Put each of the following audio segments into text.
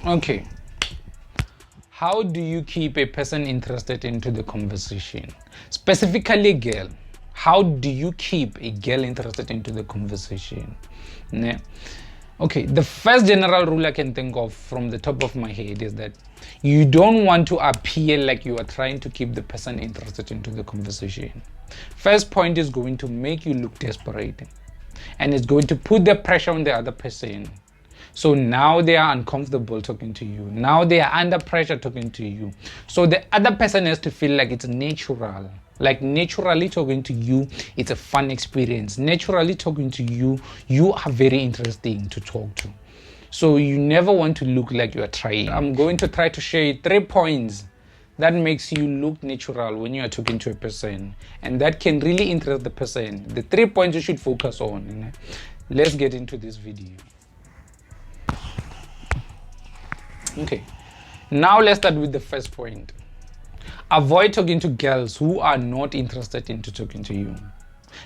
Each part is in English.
Okay. How do you keep a person interested into the conversation? Specifically a girl. How do you keep a girl interested into the conversation? Okay, the first general rule I can think of from the top of my head is that you don't want to appear like you are trying to keep the person interested into the conversation. First point is going to make you look desperate, and it's going to put the pressure on the other person. So now they are uncomfortable talking to you. Now they are under pressure talking to you. So the other person has to feel like it's natural. Like naturally talking to you, it's a fun experience. Naturally talking to you, you are very interesting to talk to. So you never want to look like you are trying. I'm going to try to share 3 points that makes you look natural when you are talking to a person. And that can really interest the person. The 3 points you should focus on. Let's get into this video. Okay, now let's start with the first point. Avoid talking to girls who are not interested into talking to you.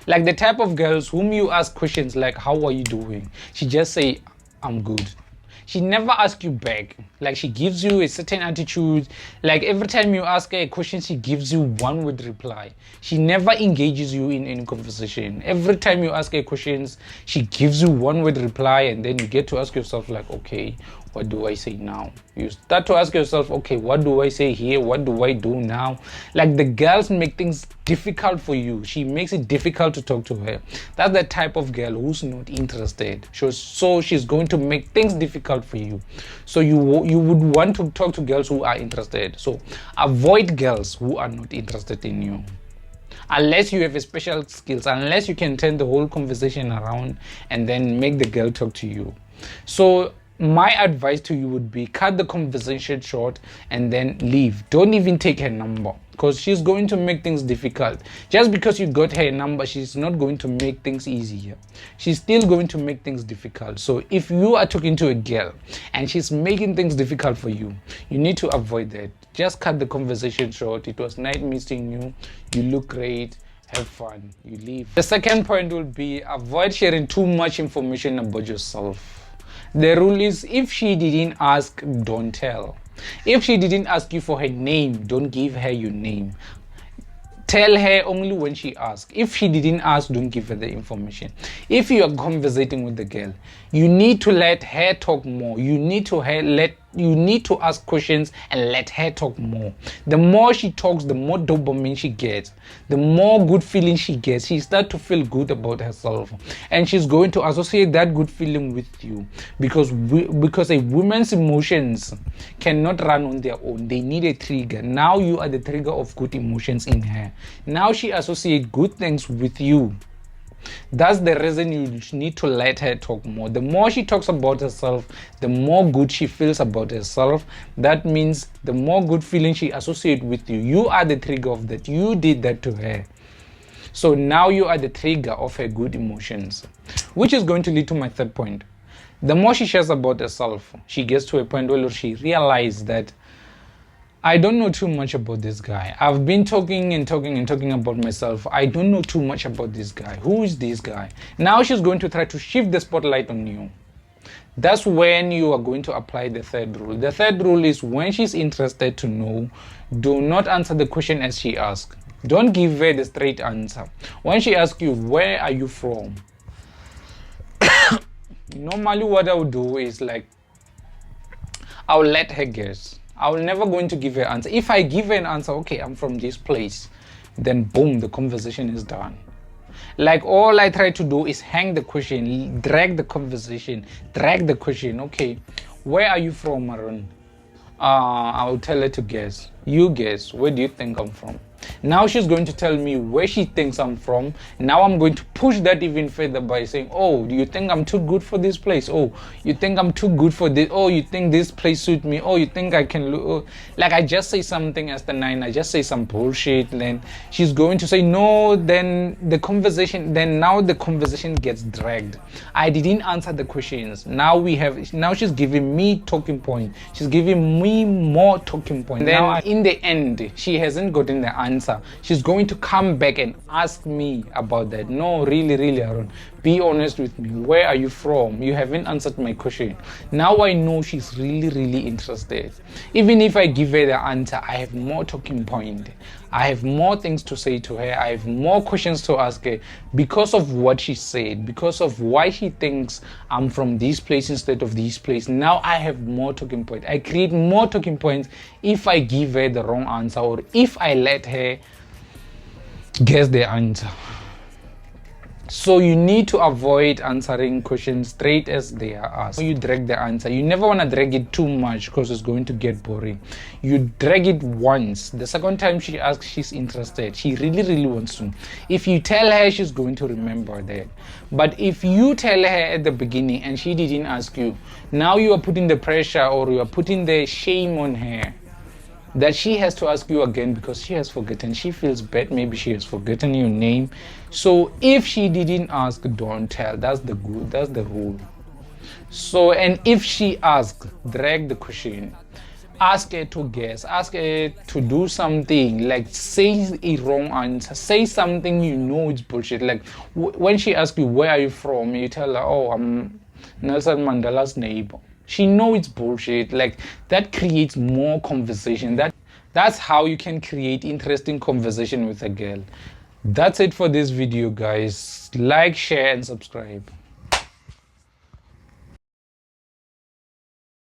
Like the type of girls whom you ask questions like, how are you doing? She just say, I'm good. She never asks you back. Like she gives you a certain attitude. Like every time you ask her a question, she gives you one word reply. She never engages you in any conversation. Every time you ask her questions, she gives you one word reply, and then you get to ask yourself like, okay, what do I say now? You start to ask yourself, okay, what do I say here? What do I do now? Like the girls make things difficult for you. She makes it difficult to talk to her. That's the type of girl who's not interested. So she's going to make things difficult for you. So you would want to talk to girls who are interested. So avoid girls who are not interested in you. Unless you have a special skills, unless you can turn the whole conversation around and then make the girl talk to you. So my advice to you would be cut the conversation short and then leave. Don't even take her number, because she's going to make things difficult. Just because you got her number, she's not going to make things easier. She's still going to make things difficult. So if you are talking to a girl and she's making things difficult for you, you need to avoid that. Just cut the conversation short. It was nice meeting you. You look great. Have fun. You leave. The second point will be avoid sharing too much information about yourself. The rule is, if she didn't ask, don't tell. If she didn't ask you for her name, don't give her your name. Tell her only when she asks. If she didn't ask, don't give her the information. If you are conversating with the girl, you need to let her talk more. You need to ask questions and let her talk more. The more she talks, the more dopamine she gets, the more good feeling she gets. She starts to feel good about herself, and she's going to associate that good feeling with you, because a woman's emotions cannot run on their own. They need a trigger. Now you are the trigger of good emotions in her. Now she associates good things with you. That's the reason you need to let her talk more. The more she talks about herself, the more good she feels about herself. That means the more good feeling she associates with you. You are the trigger of that. You did that to her. So now you are the trigger of her good emotions, which is going to lead to my third point. The more she shares about herself, she gets to a point where she realizes that I don't know too much about this guy. I've been talking about myself. I don't know too much about this guy. Who is this guy? Now she's going to try to shift the spotlight on you. That's when you are going to apply the third rule. The third rule is, when she's interested to know, do not answer the question as she asks. Don't give her the straight answer. When she asks you, where are you from? Normally what I would do is like, I'll let her guess. I'm never going to give her an answer. If I give her an answer, okay, I'm from this place, then boom, the conversation is done. Like all I try to do is hang the question, drag the conversation, drag the question. Okay, where are you from, Maron? I'll tell her to guess. You guess, where do you think I'm from? Now she's going to tell me where she thinks I'm from. Now I'm going to push that even further by saying, oh, do you think I'm too good for this place? Oh, you think I'm too good for this? Oh, you think this place suits me? Oh, you think I can look? Oh. Like I just say something as the 9, I just say some bullshit, then she's going to say no, then now the conversation gets dragged. I didn't answer the questions. Now she's giving me talking point. She's giving me more talking point. Then in the end, she hasn't gotten the answer. answer, she's going to come back and ask me about that. No, really, Aaron, be honest with me. Where are you from? You haven't answered my question. Now I know she's really interested. Even if I give her the answer, I have more talking point. I have more things to say to her. I have more questions to ask her because of what she said, because of why she thinks I'm from this place instead of this place. Now I have more talking points. I create more talking points if I give her the wrong answer or if I let her guess the answer. So you need to avoid answering questions straight as they are asked. You drag the answer. You never want to drag it too much because it's going to get boring. You drag it once. The second time she asks, she's interested. She really wants to. If you tell her, she's going to remember that. But if you tell her at the beginning and she didn't ask you, now you are putting the pressure or you are putting the shame on her that she has to ask you again because she has forgotten. She feels bad. Maybe she has forgotten your name. So if she didn't ask, don't tell. That's the rule. So, and if she asks, drag the question. Ask her to guess. Ask her to do something. Like say a wrong answer. Say something you know it's bullshit. Like when she asks you, where are you from? You tell her, oh, I'm Nelson Mandela's neighbor. She knows it's bullshit. Like that creates more conversation. That's how you can create interesting conversation with a girl. That's it for this video, guys. Like, share and subscribe.